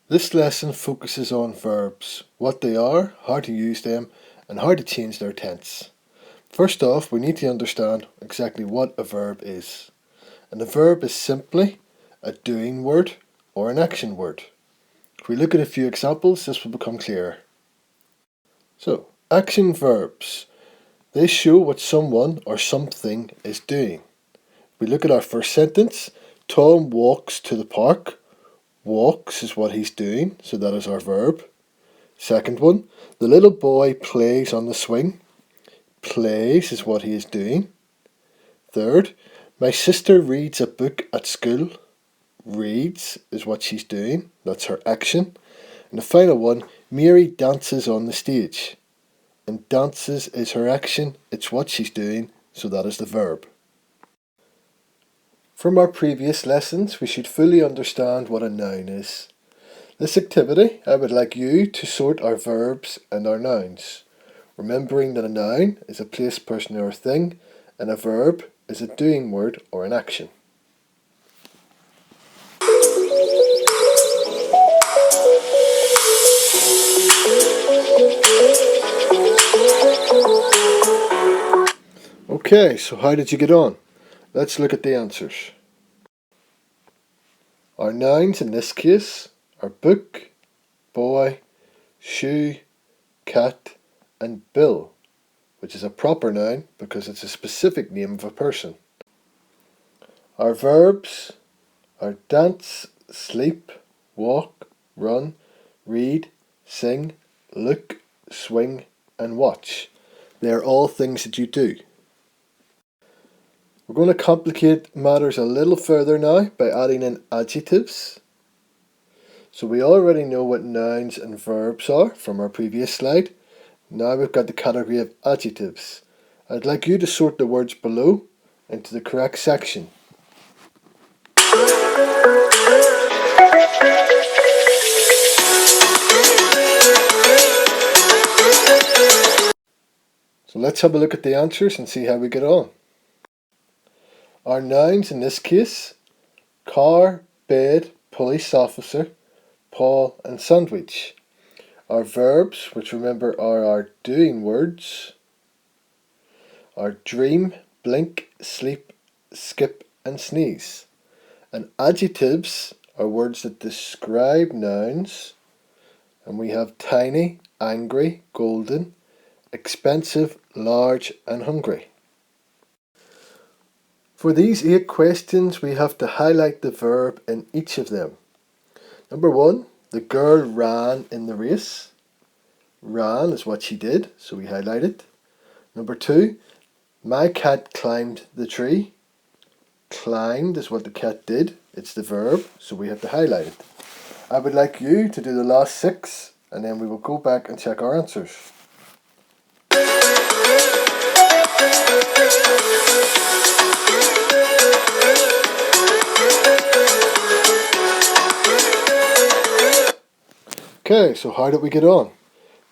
This lesson focuses on verbs, what they are, how to use them, and how to change their tense. First off, we need to understand exactly what a verb is. And a verb is simply a doing word or an action word. If we look at a few examples, this will become clearer. So, action verbs. They show what someone or something is doing. We look at our first sentence. Tom walks to the park. Walks is what he's doing, so that is our verb. Second one, the little boy plays on the swing. Plays is what he is doing. Third, my sister reads a book at school. Reads is what she's doing, that's her action. And the final one, Mary dances on the stage. And dances is her action, it's what she's doing, so that is the verb. From our previous lessons, we should fully understand what a noun is. This activity, I would like you to sort our verbs and our nouns, remembering that a noun is a place, person or thing, and a verb is a doing word or an action. Okay, so how did you get on? Let's look at the answers. Our nouns in this case are book, boy, shoe, cat, and bill, which is a proper noun because it's a specific name of a person. Our verbs are dance, sleep, walk, run, read, sing, look, swing, and watch. They are all things that you do. We're going to complicate matters a little further now by adding in adjectives. So we already know what nouns and verbs are from our previous slide. Now we've got the category of adjectives. I'd like you to sort the words below into the correct section. So let's have a look at the answers and see how we get on. Our nouns in this case, car, bed, police officer, Paul and sandwich. Our verbs, which remember are our doing words, are dream, blink, sleep, skip and sneeze. And adjectives are words that describe nouns, and we have tiny, angry, golden, expensive, large and hungry. For these 8 questions, we have to highlight the verb in each of them. Number 1, the girl ran in the race. Ran is what she did, so we highlight it. Number 2, my cat climbed the tree. Climbed is what the cat did, it's the verb, so we have to highlight it. I would like you to do the last 6, and then we will go back and check our answers. Okay, so how did we get on?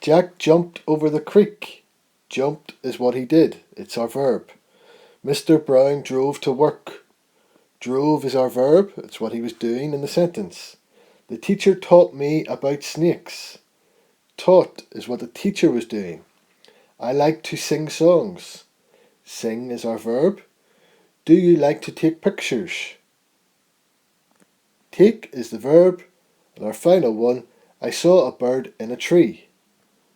Jack jumped over the creek. Jumped is what he did. It's our verb. Mr. Brown drove to work. Drove is our verb. It's what he was doing in the sentence. The teacher taught me about snakes. Taught is what the teacher was doing. I like to sing songs. Sing is our verb. Do you like to take pictures? Take is the verb. And our final one, I saw a bird in a tree.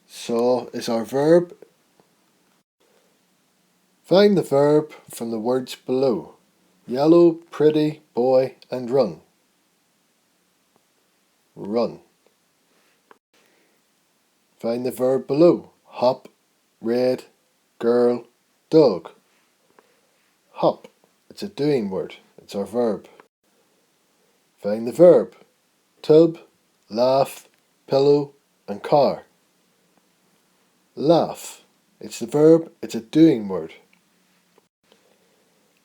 Saw is our verb. Find the verb from the words below. Yellow, pretty, boy and run. Run. Find the verb below. Hop, red, girl, dog. Hop. It's a doing word. It's our verb. Find the verb. Tub, laugh, pillow and car. Laugh. It's the verb. It's a doing word.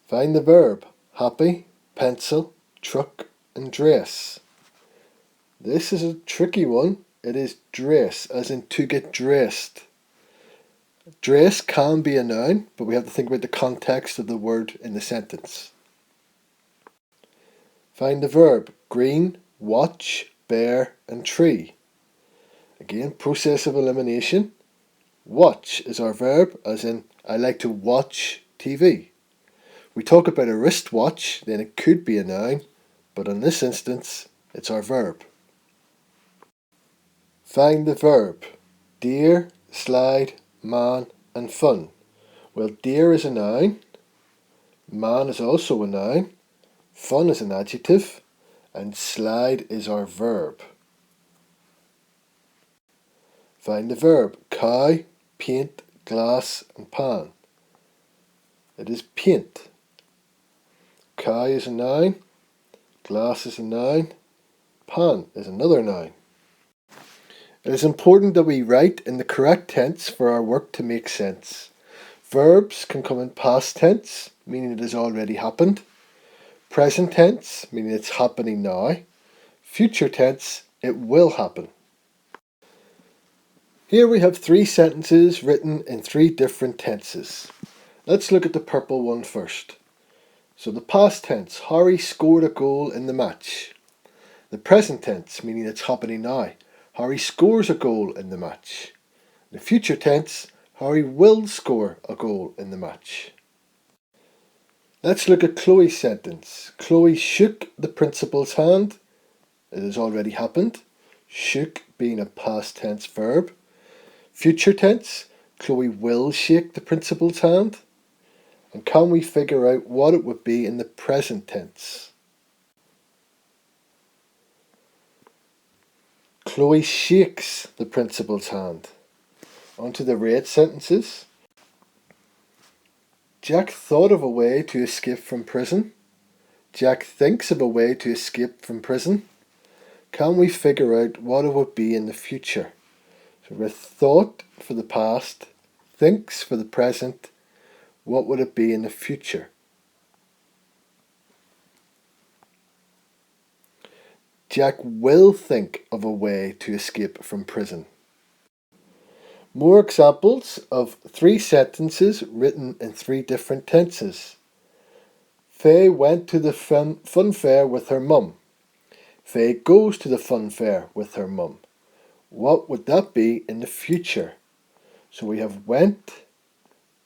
Find the verb. Happy, pencil, truck and dress. This is a tricky one. It is dress, as in to get dressed. Dress can be a noun, but we have to think about the context of the word in the sentence. Find the verb. Green, watch, bear and tree. Again, process of elimination. Watch is our verb, as in I like to watch TV. We talk about a wristwatch, then it could be a noun, but in this instance, it's our verb. Find the verb. Deer, slide, man and fun. Well, deer is a noun, man is also a noun, fun is an adjective, and slide is our verb. Find the verb. Cow, paint, glass and pan. It is paint. Cow is a noun, glass is a noun, pan is another noun. It is important that we write in the correct tense for our work to make sense. Verbs can come in past tense, meaning it has already happened. Present tense, meaning it's happening now. Future tense, it will happen. Here we have 3 sentences written in 3 different tenses. Let's look at the purple one first. So the past tense, Harry scored a goal in the match. The present tense, meaning it's happening now. Harry scores a goal in the match. The future tense, Harry will score a goal in the match. Let's look at Chloe's sentence. Chloe shook the principal's hand. It has already happened. Shook being a past tense verb. Future tense, Chloe will shake the principal's hand. And can we figure out what it would be in the present tense? Chloe shakes the principal's hand. On to the red sentences. Jack thought of a way to escape from prison. Jack thinks of a way to escape from prison. Can we figure out what it would be in the future? So with thought for the past, thinks for the present, what would it be in the future? Jack will think of a way to escape from prison. More examples of 3 sentences written in 3 different tenses. Faye went to the fun fair with her mum. Faye goes to the fun fair with her mum. What would that be in the future? So we have went,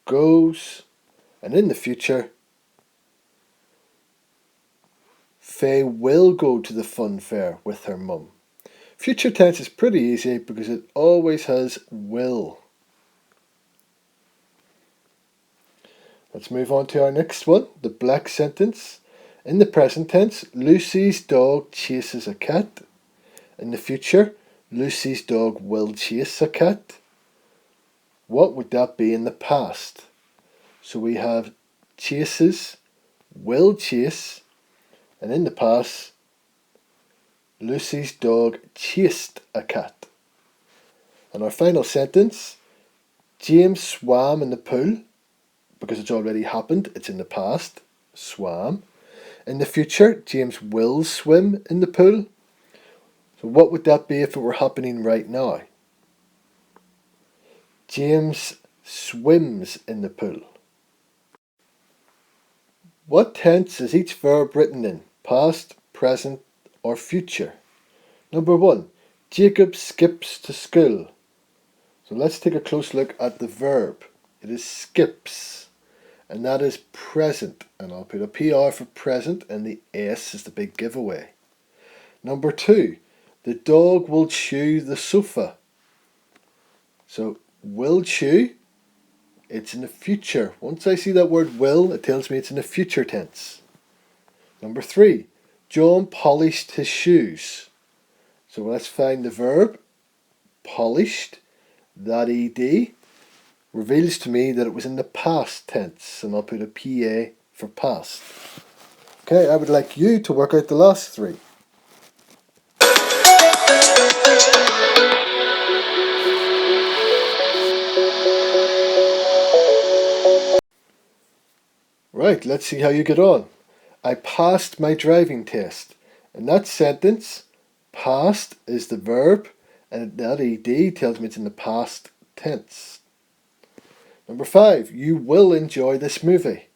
goes, and in the future, Faye will go to the fun fair with her mum. Future tense is pretty easy because it always has will. Let's move on to our next one, the black sentence. In the present tense, Lucy's dog chases a cat. In the future, Lucy's dog will chase a cat. What would that be in the past? So we have chases, will chase, and in the past, Lucy's dog chased a cat. And our final sentence, James swam in the pool. Because it's already happened, it's in the past, swam. In the future, James will swim in the pool. So what would that be if it were happening right now? James swims in the pool. What tense is each verb written in? Past, present, or future? Number 1, Jacob skips to school. So let's take a close look at the verb. It is skips. And that is present. And I'll put a PR for present and the S is the big giveaway. Number 2, the dog will chew the sofa. So will chew, it's in the future. Once I see that word will, it tells me it's in the future tense. Number 3, John polished his shoes. So let's find the verb. Polished, that ED, reveals to me that it was in the past tense, and I'll put a PA for past. Okay, I would like you to work out the last 3. Right, let's see how you get on. I passed my driving test. In that sentence, past is the verb, and that ED tells me it's in the past tense. Number 5, you will enjoy this movie.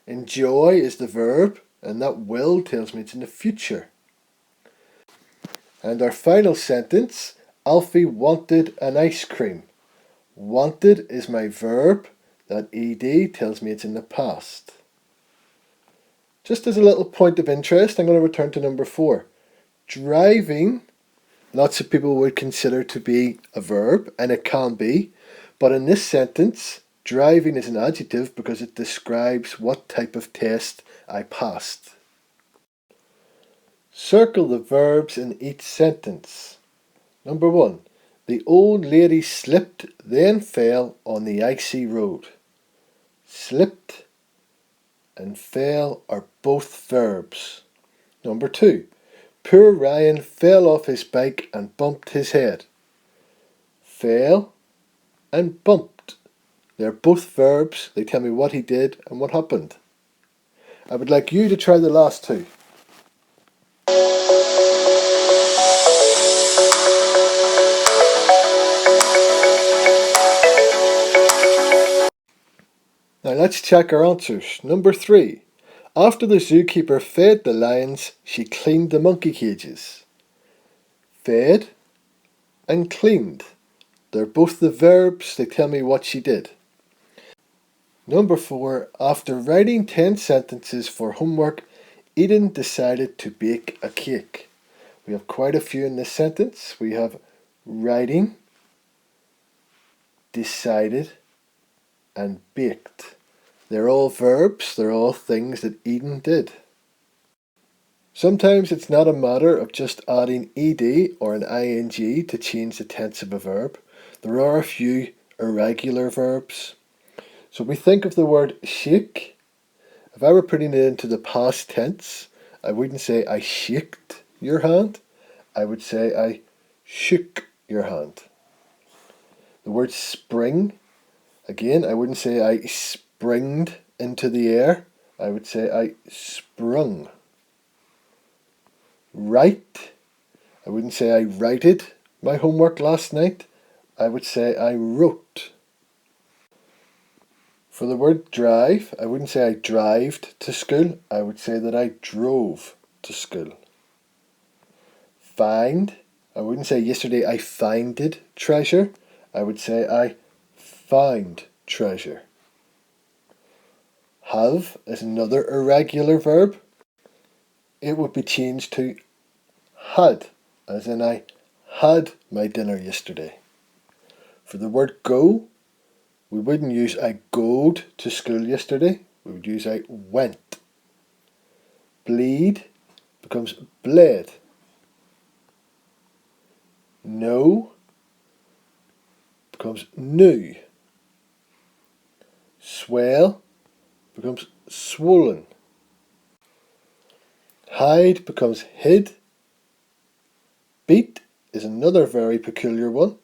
Enjoy is the verb, and that will tells me it's in the future. And our final sentence, Alfie wanted an ice cream. Wanted is my verb. That ed tells me it's in the past. Just as a little point of interest, I'm going to return to number 4. Driving, lots of people would consider to be a verb, and it can be. But in this sentence, driving is an adjective because it describes what type of test I passed. Circle the verbs in each sentence. Number 1. The old lady slipped, then fell on the icy road. Slipped and fell are both verbs. Number 2. Poor Ryan fell off his bike and bumped his head. Fell and bumped. They're both verbs. They tell me what he did and what happened. I would like you to try the last two. Now let's check our answers. Number 3. After the zookeeper fed the lions, she cleaned the monkey cages. Fed and cleaned. They're both the verbs. They tell me what she did. Number 4. After writing 10 sentences for homework, Eden decided to bake a cake. We have quite a few in this sentence. We have writing, decided, and baked. They're all verbs. They're all things that Eden did. Sometimes it's not a matter of just adding ed or an ing to change the tense of a verb. There are a few irregular verbs. So we think of the word shake. If I were putting it into the past tense, I wouldn't say I shaked your hand. I would say I shook your hand. The word spring, again, I wouldn't say I springed into the air. I would say I sprung. Write, I wouldn't say I righted my homework last night. I would say I wrote. For the word drive, I wouldn't say I drived to school. I would say that I drove to school. Find, I wouldn't say yesterday I finded treasure. I would say I found treasure. Have is another irregular verb. It would be changed to had, as in I had my dinner yesterday. For the word go, we wouldn't use I goed to school yesterday. We would use I went. Bleed becomes bled. Know becomes knew. Swell becomes swollen. Hide becomes hid. Beat is another very peculiar one.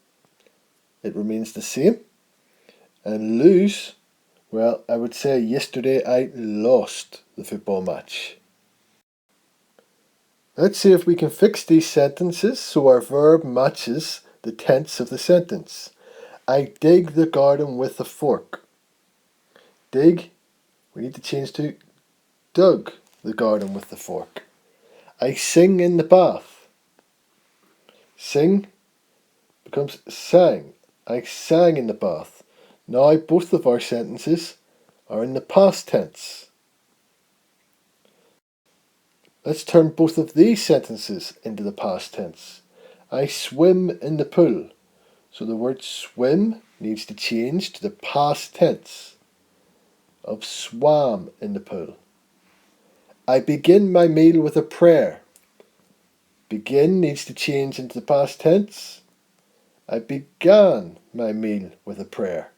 It remains the same. And lose, well, I would say yesterday I lost the football match. Let's see if we can fix these sentences so our verb matches the tense of the sentence. I dig the garden with a fork. Dig, we need to change to dug the garden with the fork. I sing in the bath. Sing becomes sang. I sang in the bath. Now both of our sentences are in the past tense. Let's turn both of these sentences into the past tense. I swim in the pool. So the word swim needs to change to the past tense of swam in the pool. I begin my meal with a prayer. Begin needs to change into the past tense. I began my meal with a prayer.